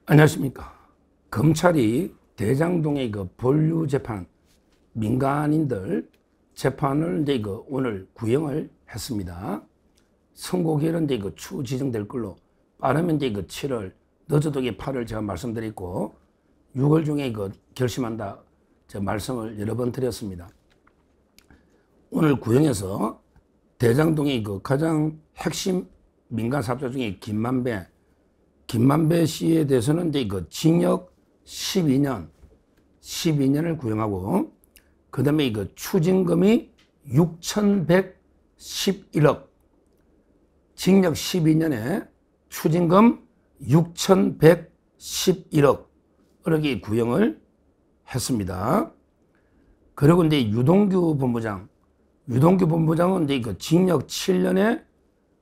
안녕하십니까. 검찰이 대장동의 그 본류 재판, 민간인들 재판을 이제 오늘 구형을 했습니다. 선고기일은 이제 추후 지정될 걸로 빠르면 이제 7월, 늦어도 8월 제가 말씀드렸고 6월 중에 결심한다 제가 말씀을 여러 번 드렸습니다. 오늘 구형에서 대장동의 가장 핵심 민간 사업자 중에 김만배 씨에 대해서는 이제 징역 12년을 구형하고, 그 다음에 추징금이 6,111억, 징역 12년에 추징금 6,111억, 이렇게 구형을 했습니다. 그리고 이제 유동규 본부장은 이제 징역 7년에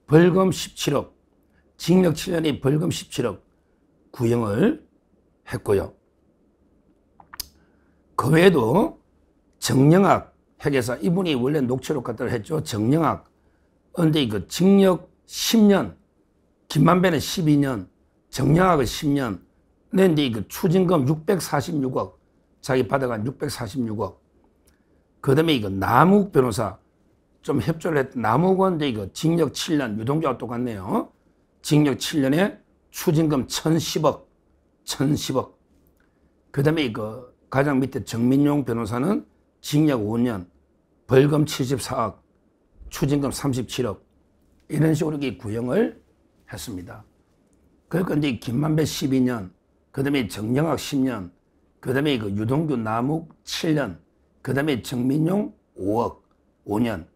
벌금 17억, 징역 7년에 벌금 17억 구형을 했고요. 그 외에도 정영학 회계사, 이분이 원래 녹취록 갖다를 했죠. 정영학. 그런데 징역 10년, 김만배는 12년, 정영학은 10년. 근데 추징금 646억, 자기 받아간 646억. 그 다음에 남욱 변호사, 좀 협조를 했던 남욱은 징역 7년, 유동규와 똑같네요. 징역 7년에 추징금 1,010억. 그 다음에 가장 밑에 정민용 변호사는 징역 5년, 벌금 74억, 추징금 37억. 이런 식으로 구형을 했습니다. 그러니까 이제 김만배 12년, 그 다음에 정영학 10년, 그 다음에 유동규 남욱 7년, 그 다음에 정민용 5년,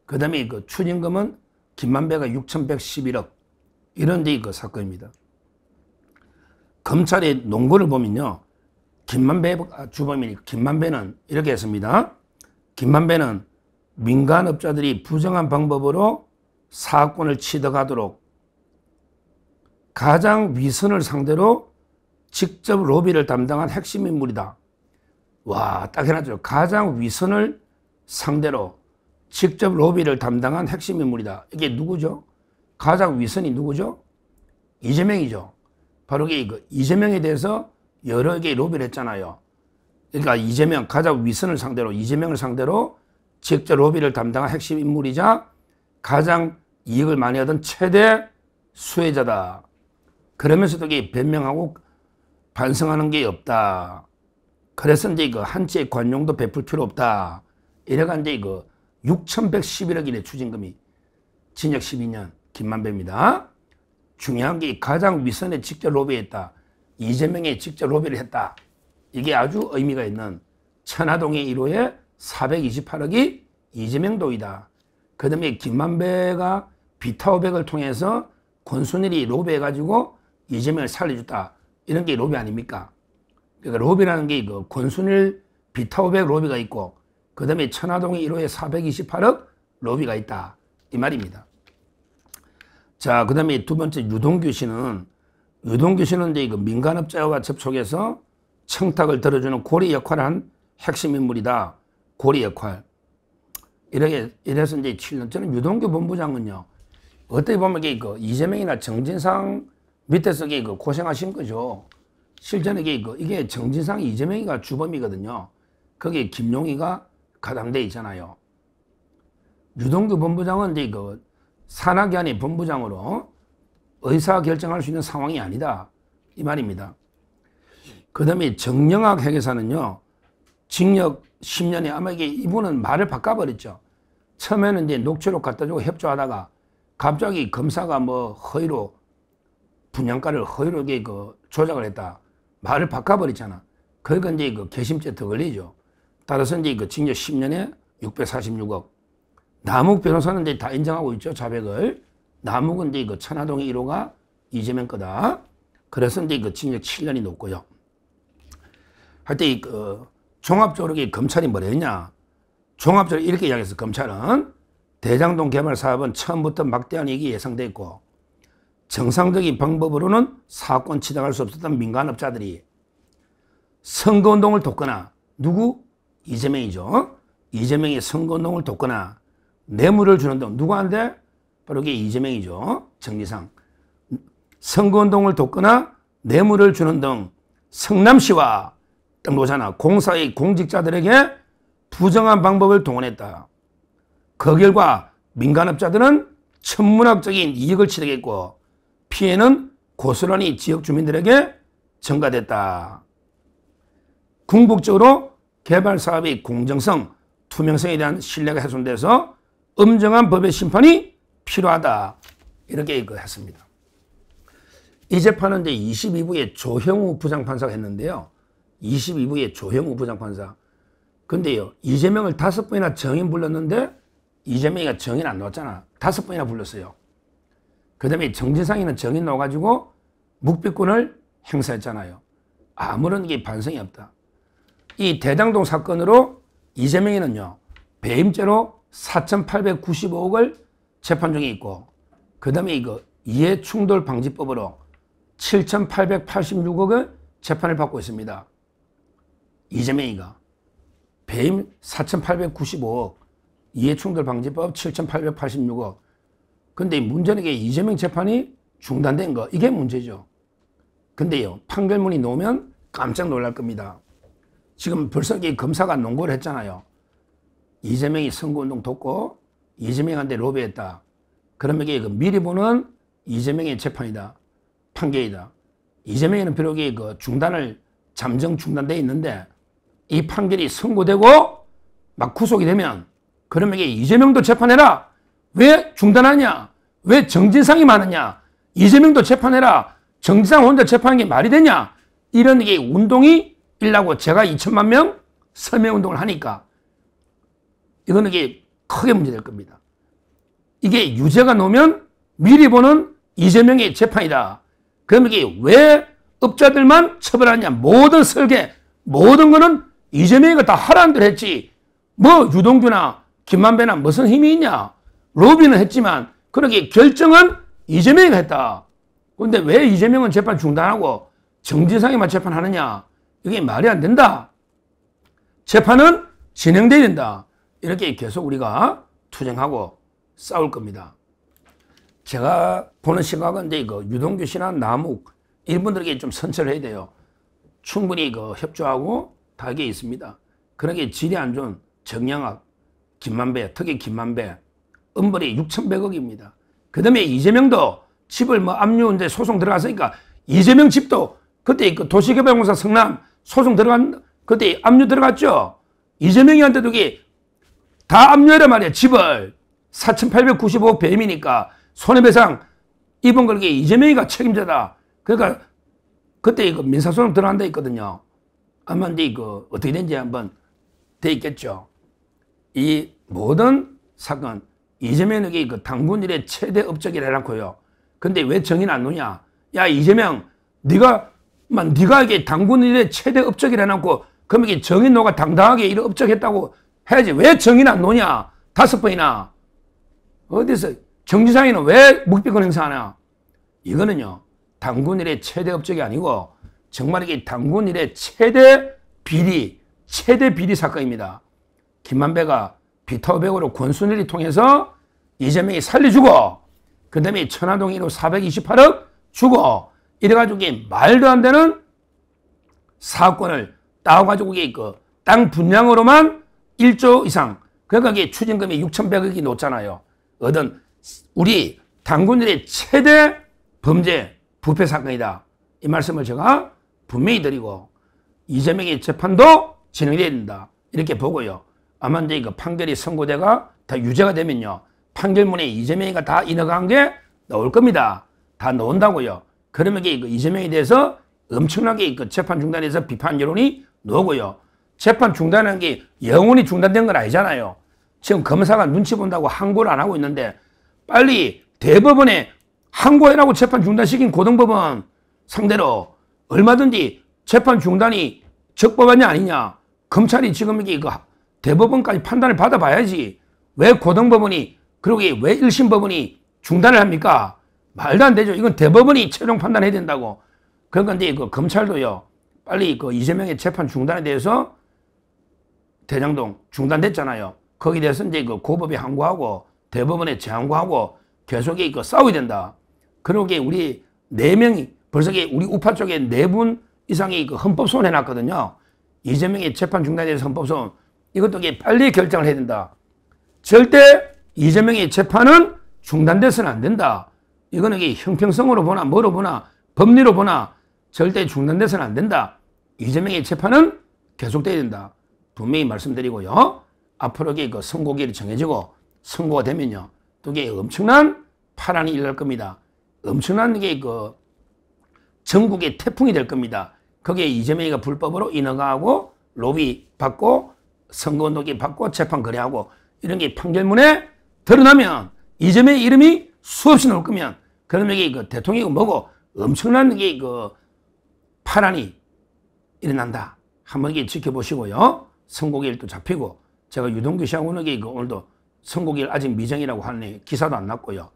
그 다음에 추징금은 김만배가 6,111억. 이런 데 사건입니다. 검찰의 논거를 보면요. 김만배 주범이니까 김만배는 이렇게 했습니다. 김만배는 민간업자들이 부정한 방법으로 사건을 취득하도록 가장 위선을 상대로 직접 로비를 담당한 핵심 인물이다. 와, 딱 해놨죠. 가장 위선을 상대로 직접 로비를 담당한 핵심 인물이다. 이게 누구죠? 가장 위선이 누구죠? 이재명이죠. 바로 이재명에 대해서 여러 개의 로비를 했잖아요. 그러니까 이재명, 가장 위선을 상대로, 이재명을 상대로 직접 로비를 담당한 핵심 인물이자 가장 이익을 많이 얻은 최대 수혜자다. 그러면서도 변명하고 반성하는 게 없다. 그래서 이제 한치의 관용도 베풀 필요 없다. 이래가 이제 6,111억이네, 추징금이. 징역 12년, 김만배입니다. 중요한 게 가장 위선에 직접 로비했다. 이재명에 직접 로비를 했다. 이게 아주 의미가 있는 천화동의 1호에 428억이 이재명 도이다. 그 다음에 김만배가 비타500을 통해서 권순일이 로비해가지고 이재명을 살려줬다. 이런 게 로비 아닙니까? 그러니까 로비라는 게 권순일 비타500 로비가 있고, 그 다음에 천화동의 1호에 428억 로비가 있다. 이 말입니다. 자, 그 다음에 두 번째 유동규 씨는 이제 민간업자와 접촉해서 청탁을 들어주는 고리 역할을 한 핵심 인물이다. 고리 역할. 이래서 이제 7년. 저는 유동규 본부장은요, 어떻게 보면 이재명이나 정진상 밑에서 고생하신 거죠. 실제는 이게 정진상, 이재명이가 주범이거든요. 거기에 김용희가 가담돼 있잖아요. 유동규 본부장은 이제 산하기관의 본부장으로 의사결정할 수 있는 상황이 아니다. 이 말입니다. 그 다음에 정영학 회계사는요, 징역 10년에 아마 이분은 말을 바꿔버렸죠. 처음에는 이제 녹취록 갖다 주고 협조하다가 갑자기 검사가 허위로, 분양가를 허위로 조작을 했다. 말을 바꿔버렸잖아. 그러니까 이제 개심죄 더 걸리죠. 따라서 이제 징역 10년에 646억. 남욱 변호사는 이제 다 인정하고 있죠, 자백을. 남욱은 이제 천화동의 1호가 이재명 거다. 그래서 이제 징역 7년이 높고요. 하여튼 종합적으로 검찰이 뭐라 했냐. 종합적으로 이렇게 이야기해서 검찰은 대장동 개발 사업은 처음부터 막대한 이익이 예상됐고, 정상적인 방법으로는 사건 취득할 수 없었던 민간업자들이 선거운동을 돕거나, 누구? 이재명이죠. 이재명이 선거운동을 돕거나 뇌물을 주는 등 누구한테? 바로 이게 이재명이죠. 정리상. 선거운동을 돕거나 뇌물을 주는 등 성남시와 딱 놓잖아. 공사의 공직자들에게 부정한 방법을 동원했다. 그 결과 민간업자들은 천문학적인 이익을 취득했고 피해는 고스란히 지역 주민들에게 전가됐다. 궁극적으로 개발 사업의 공정성, 투명성에 대한 신뢰가 훼손돼서 엄정한 법의 심판이 필요하다. 이렇게 했습니다. 이 재판은 이제 22부에 조형우 부장판사가 했는데요. 22부에 조형우 부장판사. 근데요, 이재명을 5번이나 정인 불렀는데 이재명이가 정인 안 나왔잖아. 5번이나 불렀어요. 그 다음에 정진상이는 정인 나와가지고 묵비권을 행사했잖아요. 아무런 게 반성이 없다. 이 대장동 사건으로 이재명이는요, 배임죄로 4,895억을 재판 중에 있고, 그 다음에 이거 이해충돌방지법으로 7,886억의 재판을 받고 있습니다. 이재명이가 배임 4,895억, 이해충돌방지법 7,886억. 근데 문제는 게 이재명 재판이 중단된 거, 이게 문제죠. 근데요, 판결문이 나오면 깜짝 놀랄 겁니다. 지금 벌써 검사가 논고를 했잖아요. 이재명이 선거운동 돕고 이재명한테 로비했다. 그러면 이게 미리 보는 이재명의 재판이다. 판결이다. 이재명에는 비록 중단을 잠정 중단돼 있는데 이 판결이 선고되고 막 구속이 되면 그러면 이재명도 재판해라. 왜 중단하냐? 왜 정진상이 많으냐? 이재명도 재판해라. 정진상 혼자 재판하는 게 말이 되냐? 이런 운동이 일라고 제가 2천만 명 서명운동을 하니까 이거는 크게 문제될 겁니다. 이게 유죄가 나오면 미리 보는 이재명의 재판이다. 그러면 왜 업자들만 처벌하냐? 모든 설계, 모든 거는 이재명이가 다 하라는 대로 했지. 뭐 유동규나 김만배나 무슨 힘이 있냐? 로비는 했지만 그렇게 결정은 이재명이가 했다. 그런데 왜 이재명은 재판 중단하고 정진상이만 재판하느냐? 이게 말이 안 된다. 재판은 진행돼야 된다. 이렇게 계속 우리가 투쟁하고 싸울 겁니다. 제가 보는 시각은 이제 유동규 씨나 남욱 이분들에게 좀 선처를 해야 돼요. 충분히 협조하고 다 이게 있습니다. 그러게 질이 안 좋은 정영학, 김만배, 특히 김만배, 엄벌이 6,100억입니다. 그 다음에 이재명도 집을 압류운전 소송 들어갔으니까 이재명 집도 그때 도시개발공사 성남 소송 들어간, 그때 압류 들어갔죠? 이재명이한테도 다 압류해라 말이야, 집을. 4,895억 배임이니까 손해배상 입은 걸 이재명이가 책임자다. 그러니까 그때 민사소송 들어간다 했거든요. 아마 근데 어떻게 된지 한번 돼 있겠죠. 이 모든 사건, 이재명이 당군 일의 최대 업적이라 해놓고요. 근데 왜 정인 안 놓냐? 야, 이재명, 네가 당군 일의 최대 업적이라 해놓고, 그러면 정인 놓가 당당하게 이런 업적했다고 해야지. 왜 정인 안 놓냐? 5번이나. 어디서, 정지상이는 왜 묵비권 행사하냐? 이거는요, 당군 일의 최대 업적이 아니고, 정말 이게 당군 일의 최대 비리 사건입니다. 김만배가 비타오백으로 권순일이 통해서 이재명이 살려주고, 그 다음에 천화동 1호 428억 주고, 이래가지고 말도 안 되는 사건을 따와가지고 땅 분양으로만 1조 이상, 그러니까 추징금이 6,100억이 놓잖아요. 얻은 우리 당군들의 최대 범죄 부패 사건이다. 이 말씀을 제가 분명히 드리고, 이재명의 재판도 진행돼야 된다. 이렇게 보고요. 아마 이제 판결이 선고대가 다 유죄가 되면요, 판결문에 이재명이가 다 인허가한 게 나올 겁니다. 다 나온다고요. 그러면 이재명에 대해서 엄청나게 재판 중단에서 비판 여론이 나오고요. 재판 중단하는 게 영원히 중단된 건 아니잖아요. 지금 검사가 눈치 본다고 항고를 안 하고 있는데 빨리 대법원에 항고해라고 재판 중단시킨 고등법원 상대로 얼마든지 재판 중단이 적법하냐 아니냐, 검찰이 지금 대법원까지 판단을 받아봐야지. 왜 고등법원이, 그리고 왜 1심 법원이 중단을 합니까? 말도 안 되죠. 이건 대법원이 최종 판단해야 된다고. 그러니까 이제 검찰도요, 빨리 이재명의 재판 중단에 대해서 대장동 중단됐잖아요. 거기에 대해서 이제 고법에 항고하고 대법원에 재항고하고 계속 싸워야 된다. 그러게 우리 4명이 벌써 우리 우파 쪽에 4분 이상이 그 헌법소원 해놨거든요. 이재명의 재판 중단에 대해서 헌법소원. 이것도 빨리 결정을 해야 된다. 절대 이재명의 재판은 중단돼서는 안 된다. 이거는 형평성으로 보나 뭐로 보나 법리로 보나 절대 중단돼서는 안 된다. 이재명의 재판은 계속돼야 된다. 분명히 말씀드리고요. 앞으로 그 선고일이 정해지고 선고가 되면요. 또 엄청난 파란이 일어날 겁니다. 엄청난 그 전국의 태풍이 될 겁니다. 거기에 이재명이가 불법으로 인허가하고 로비 받고 선거운동기 받고 재판 거래하고 이런 게 판결문에 드러나면 이재명의 이름이 수없이 나올 거면 그러면 그 대통령이 뭐고 엄청난 그 파란이 일어난다. 한번 지켜보시고요. 선고일도 잡히고 제가 유동규 씨하고는 오늘도 선고일 아직 미정이라고 하네. 기사도 안 났고요.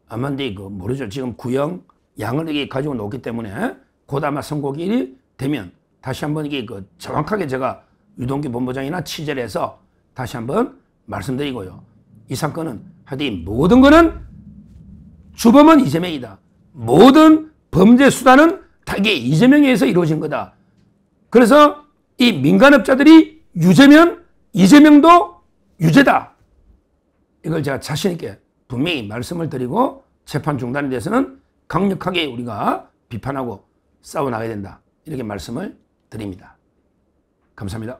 아마 근데 모르죠. 지금 구형 양을 가지고 놓기 때문에 곧 아마 선고일이 되면 다시 한번 정확하게 제가 유동규 본부장이나 취재를 해서 다시 한번 말씀드리고요. 이 사건은 하여튼 모든 거는 주범은 이재명이다. 모든 범죄 수단은 다 이게 이재명에 의해서 이루어진 거다. 그래서 이 민간업자들이 유죄면 이재명도 유죄다. 이걸 제가 자신 있게 분명히 말씀을 드리고 재판 중단에 대해서는 강력하게 우리가 비판하고 싸워나가야 된다. 이렇게 말씀을 드립니다. 감사합니다.